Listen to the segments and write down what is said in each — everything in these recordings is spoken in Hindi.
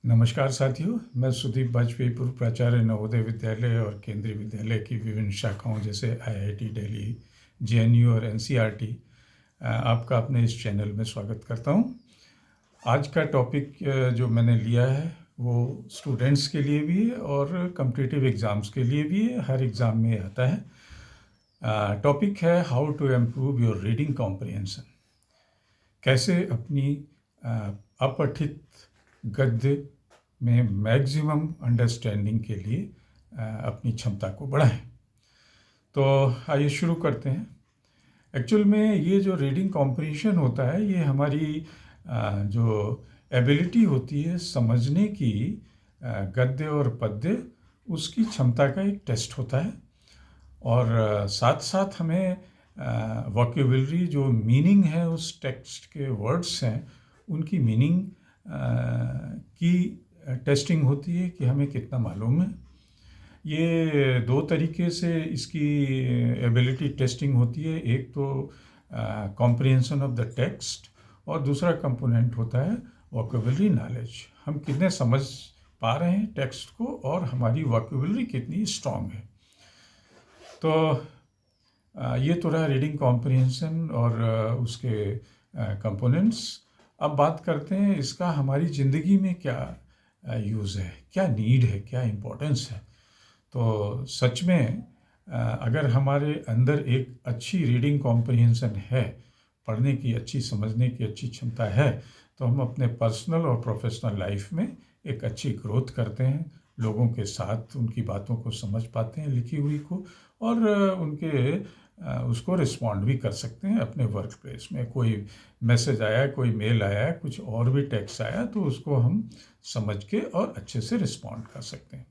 नमस्कार साथियों, मैं सुदीप वाजपेयी, पूर्व प्राचार्य नवोदय विद्यालय और केंद्रीय विद्यालय की विभिन्न शाखाओं जैसे आईआईटी दिल्ली, जेएनयू और एनसीईआरटी आपका अपने इस चैनल में स्वागत करता हूं। आज का टॉपिक जो मैंने लिया है वो स्टूडेंट्स के लिए भी है और कॉम्पिटिटिव एग्ज़ाम्स के लिए भी है, हर एग्ज़ाम में आता है। टॉपिक है how to improve your reading comprehension. कैसे अपनी अपठित गद्य में मैक्सिमम अंडरस्टैंडिंग के लिए अपनी क्षमता को बढ़ाएं। तो आइए शुरू करते हैं। एक्चुअल में ये जो रीडिंग कॉम्प्रिहेंशन होता है ये हमारी जो एबिलिटी होती है समझने की, गद्य और पद्य, उसकी क्षमता का एक टेस्ट होता है। और साथ साथ हमें वोकेबुलरी, जो मीनिंग है उस टेक्स्ट के वर्ड्स हैं, उनकी मीनिंग की टेस्टिंग होती है कि हमें कितना मालूम है। ये दो तरीके से इसकी एबिलिटी टेस्टिंग होती है। एक तो कॉम्प्रिहेंशन ऑफ द टेक्स्ट और दूसरा कंपोनेंट होता है वोकेबुलरी नॉलेज। हम कितने समझ पा रहे हैं टेक्स्ट को और हमारी वोकेबुलरी कितनी स्ट्रांग है। तो ये तो रहा रीडिंग कॉम्प्रिहेंशन और उसके कंपोनेंट्स। अब बात करते हैं इसका हमारी ज़िंदगी में क्या यूज़ है, क्या नीड है, क्या इम्पोर्टेंस है। तो सच में अगर हमारे अंदर एक अच्छी रीडिंग कॉम्प्रिहेंशन है, पढ़ने की अच्छी, समझने की अच्छी क्षमता है, तो हम अपने पर्सनल और प्रोफेशनल लाइफ में एक अच्छी ग्रोथ करते हैं, लोगों के साथ उनकी बातों को समझ पाते हैं, लिखी हुई को, और उनके उसको रिस्पॉन्ड भी कर सकते हैं अपने वर्क प्लेस में। कोई मैसेज आया, कोई मेल आया, कुछ और भी टेक्स्ट आया, तो उसको हम समझ के और अच्छे से रिस्पॉन्ड कर सकते हैं।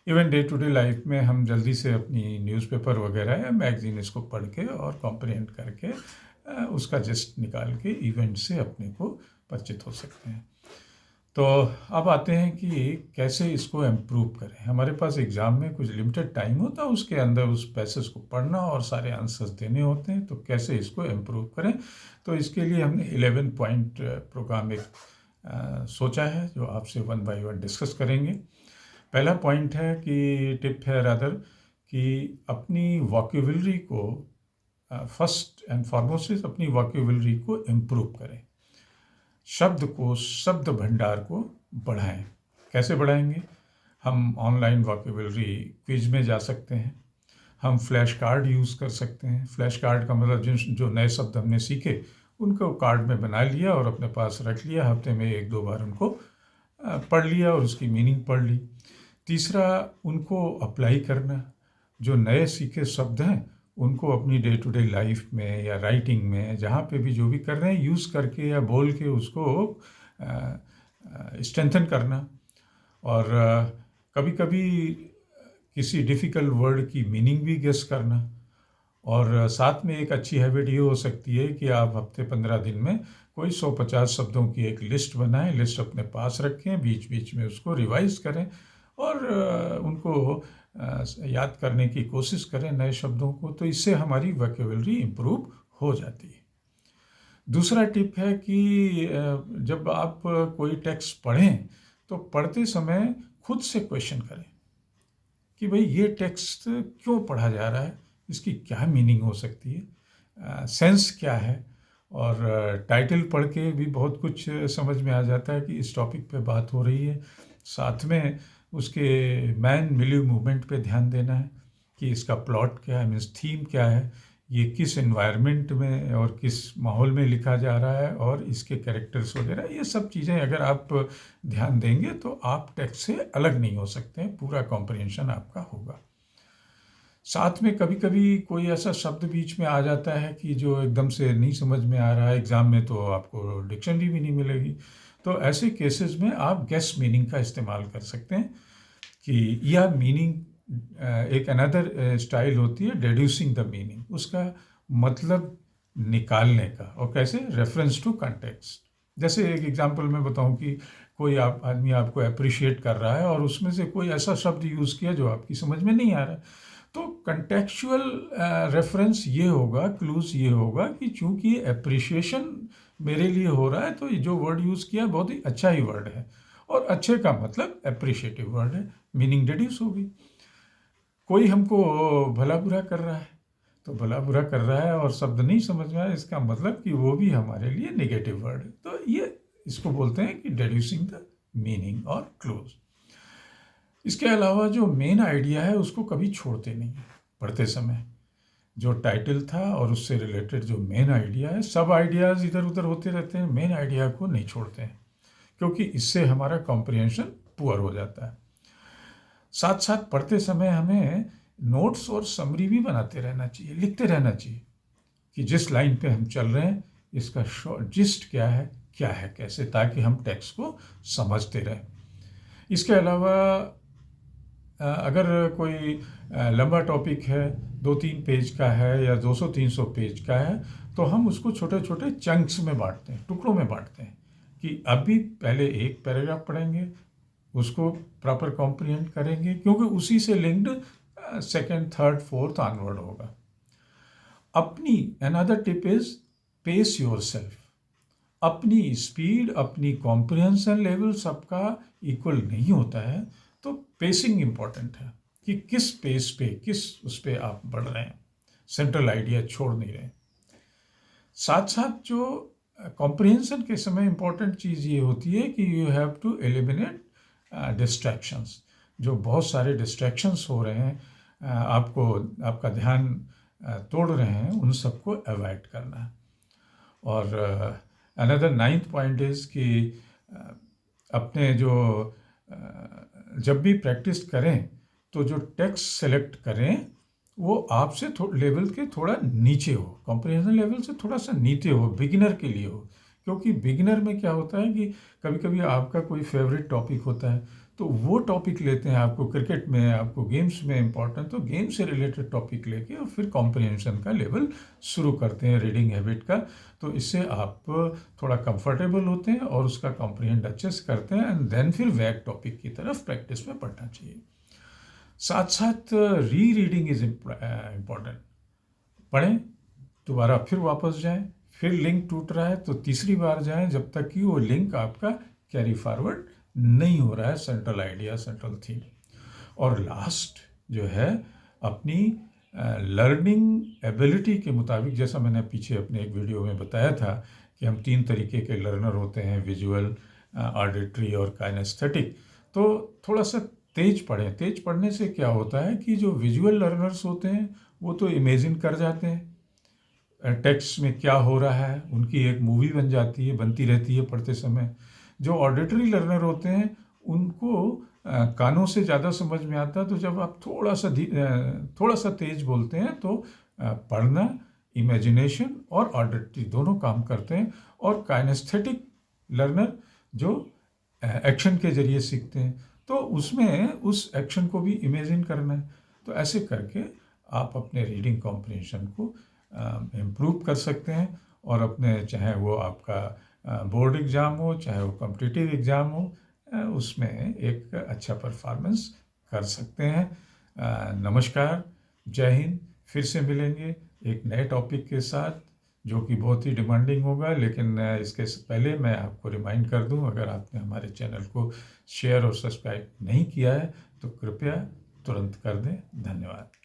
Even day to day life में हम जल्दी से अपनी न्यूज़पेपर वगैरह या मैगज़ीन इसको पढ़ के और कॉम्प्रिहेंड करके उसका जस्ट निकाल के इवेंट से अपने को परिचित हो सकते हैं। तो अब आते हैं कि कैसे इसको इम्प्रूव करें। हमारे पास एग्ज़ाम में कुछ लिमिटेड टाइम होता है, उसके अंदर उस पैसेज को पढ़ना और सारे आंसर्स देने होते हैं। तो कैसे इसको इम्प्रूव करें, तो इसके लिए हमने 11 पॉइंट प्रोग्राम एक सोचा है जो आपसे वन बाय वन डिस्कस करेंगे। पहला पॉइंट है कि टिप है रादर कि अपनी वोकेबुलरी को फर्स्ट एंड फॉरमोस्ट अपनी वोकेबुलरी को इम्प्रूव करें। शब्द भंडार को बढ़ाएं। कैसे बढ़ाएंगे? हम ऑनलाइन वोकेबुलरी क्विज में जा सकते हैं, हम फ्लैश कार्ड यूज़ कर सकते हैं। फ्लैश कार्ड का मतलब जो नए शब्द हमने सीखे उनको कार्ड में बना लिया और अपने पास रख लिया, हफ्ते में 1-2 बार उनको पढ़ लिया और उसकी मीनिंग पढ़ ली। तीसरा, उनको अप्लाई करना। जो नए सीखे शब्द हैं उनको अपनी डे टू डे लाइफ में या राइटिंग में, जहाँ पे भी जो भी कर रहे हैं, यूज़ करके या बोल के उसको स्ट्रेंथन करना। और कभी कभी किसी डिफ़िकल्ट वर्ड की मीनिंग भी गेस करना। और साथ में एक अच्छी हैबिट ये हो सकती है कि आप हफ्ते 15 दिन में कोई 150 शब्दों की एक लिस्ट बनाएं, लिस्ट अपने पास रखें, बीच बीच में उसको रिवाइज करें और उनको याद करने की कोशिश करें नए शब्दों को। तो इससे हमारी वोकेबुलरी इम्प्रूव हो जाती है। दूसरा टिप है कि जब आप कोई टेक्स्ट पढ़ें तो पढ़ते समय खुद से क्वेश्चन करें कि भाई ये टेक्स्ट क्यों पढ़ा जा रहा है, इसकी क्या मीनिंग हो सकती है, सेंस क्या है। और टाइटल पढ़ के भी बहुत कुछ समझ में आ जाता है कि इस टॉपिक पे बात हो रही है। साथ में उसके मैन मिलिव मूवमेंट पे ध्यान देना है कि इसका प्लॉट क्या है, मीन्स थीम क्या है, ये किस एनवायरनमेंट में और किस माहौल में लिखा जा रहा है, और इसके कैरेक्टर्स वगैरह, ये सब चीज़ें अगर आप ध्यान देंगे तो आप टेक्स्ट से अलग नहीं हो सकते हैं, पूरा कॉम्प्रिहेंशन आपका होगा। साथ में कभी कभी कोई ऐसा शब्द बीच में आ जाता है कि जो एकदम से नहीं समझ में आ रहा है, एग्ज़ाम में तो आपको डिक्शनरी भी नहीं मिलेगी। तो ऐसे केसेस में आप गेस मीनिंग का इस्तेमाल कर सकते हैं कि यह मीनिंग, एक अनदर स्टाइल होती है डेड्यूसिंग द मीनिंग, उसका मतलब निकालने का। और कैसे? Reference to context. जैसे एक एग्जांपल मैं बताऊं कि कोई आदमी आपको अप्रिशिएट कर रहा है और उसमें से कोई ऐसा शब्द यूज़ किया जो आपकी समझ में नहीं आ रहा है, तो कंटेक्चुअल रेफरेंस ये होगा, क्लूज ये होगा कि चूंकि अप्रिशिएशन मेरे लिए हो रहा है तो ये जो वर्ड यूज़ किया बहुत ही अच्छा ही वर्ड है, और अच्छे का मतलब एप्रिशिएटिव वर्ड है, मीनिंग डिड्यूस होगी। कोई हमको भला बुरा कर रहा है तो भला बुरा कर रहा है और शब्द नहीं समझ में आया, इसका मतलब कि वो भी हमारे लिए नेगेटिव वर्ड है। तो ये इसको बोलते हैं कि डिड्यूसिंग द मीनिंग और क्लोज। इसके अलावा जो मेन आइडिया है उसको कभी छोड़ते नहीं है पढ़ते समय। जो टाइटल था और उससे रिलेटेड जो मेन आइडिया है, सब आइडियाज़ इधर उधर होते रहते हैं, मेन आइडिया को नहीं छोड़ते हैं, क्योंकि इससे हमारा कॉम्प्रिहेंशन पुअर हो जाता है। साथ साथ पढ़ते समय हमें नोट्स और समरी भी बनाते रहना चाहिए, लिखते रहना चाहिए कि जिस लाइन पे हम चल रहे हैं इसका शॉर्ट जिस्ट क्या है कैसे, ताकि हम टेक्स्ट को समझते रहें। इसके अलावा अगर कोई लंबा टॉपिक है, 2-3 पेज का है या 200-300 पेज का है, तो हम उसको छोटे छोटे चंक्स में बांटते हैं, टुकड़ों में बांटते हैं कि अभी पहले एक पैराग्राफ पढ़ेंगे, उसको प्रॉपर कॉम्प्रिहेंड करेंगे, क्योंकि उसी से linked second, third, fourth onward होगा। अपनी another tip is pace yourself. अपनी स्पीड, अपनी कॉम्प्रिहेंशन लेवल सबका इक्वल नहीं होता है, तो पेसिंग इम्पॉर्टेंट है कि किस पेस पे, किस उस पे आप बढ़ रहे हैं, सेंट्रल आइडिया छोड़ नहीं रहे। साथ साथ जो कॉम्प्रिहेंशन के समय इम्पॉर्टेंट चीज़ ये होती है कि you have to eliminate distractions. जो बहुत सारे डिस्ट्रैक्शंस हो रहे हैं, आपको आपका ध्यान तोड़ रहे हैं, उन सबको अवॉइड करना है। और अनदर 9th पॉइंट इज़ कि अपने जो जब भी प्रैक्टिस करें तो जो टेक्स्ट सेलेक्ट करें वो आपसे लेवल के थोड़ा नीचे हो, कॉम्प्रिहेंशन लेवल से थोड़ा सा नीचे हो, बिगिनर के लिए हो। क्योंकि बिगिनर में क्या होता है कि कभी कभी आपका कोई फेवरेट टॉपिक होता है, तो वो टॉपिक लेते हैं, आपको क्रिकेट में, आपको गेम्स में इम्पोर्टेंट, तो गेम से रिलेटेड टॉपिक लेके और फिर कॉम्प्रिहेंशन का लेवल शुरू करते हैं, रीडिंग हैबिट का। तो इससे आप थोड़ा कंफर्टेबल होते हैं और उसका कॉम्प्रिहेंड अच्छे से करते हैं, एंड देन फिर वैग टॉपिक की तरफ प्रैक्टिस में पढ़ना चाहिए। साथ साथ री रीडिंग इज इम्पॉर्टेंट। पढ़ें, दोबारा फिर वापस जाएं, फिर लिंक टूट रहा है तो तीसरी बार जाएं, जब तक कि वो लिंक आपका कैरी फॉरवर्ड नहीं हो रहा है, सेंट्रल आइडिया, सेंट्रल थीम। और लास्ट जो है, अपनी लर्निंग एबिलिटी के मुताबिक, जैसा मैंने पीछे अपने एक वीडियो में बताया था कि हम 3 तरीके के लर्नर होते हैं, विजुअल, ऑडिटरी और काइनेस्थेटिक। तो थोड़ा सा तेज पढ़ें। तेज पढ़ने से क्या होता है कि जो विजुअल लर्नर्स होते हैं वो तो इमेजिन कर जाते हैं टेक्स्ट में क्या हो रहा है, उनकी एक मूवी बन जाती है, बनती रहती है पढ़ते समय। जो ऑडिटरी लर्नर होते हैं उनको कानों से ज़्यादा समझ में आता है, तो जब आप थोड़ा सा तेज बोलते हैं तो पढ़ना, इमेजिनेशन और ऑडिटरी दोनों काम करते हैं। और काइनेस्थेटिक लर्नर जो एक्शन के जरिए सीखते हैं, तो उसमें उस एक्शन को भी इमेजिन करना है। तो ऐसे करके आप अपने रीडिंग कॉम्प्रिहेंशन को इम्प्रूव कर सकते हैं, और अपने, चाहे वो आपका बोर्ड एग्ज़ाम हो, चाहे वो कॉम्पिटिटिव एग्ज़ाम हो, उसमें एक अच्छा परफॉर्मेंस कर सकते हैं। नमस्कार, जय हिंद। फिर से मिलेंगे एक नए टॉपिक के साथ, जो कि बहुत ही डिमांडिंग होगा। लेकिन इसके पहले मैं आपको रिमाइंड कर दूं, अगर आपने हमारे चैनल को शेयर और सब्सक्राइब नहीं किया है तो कृपया तुरंत कर दें। धन्यवाद।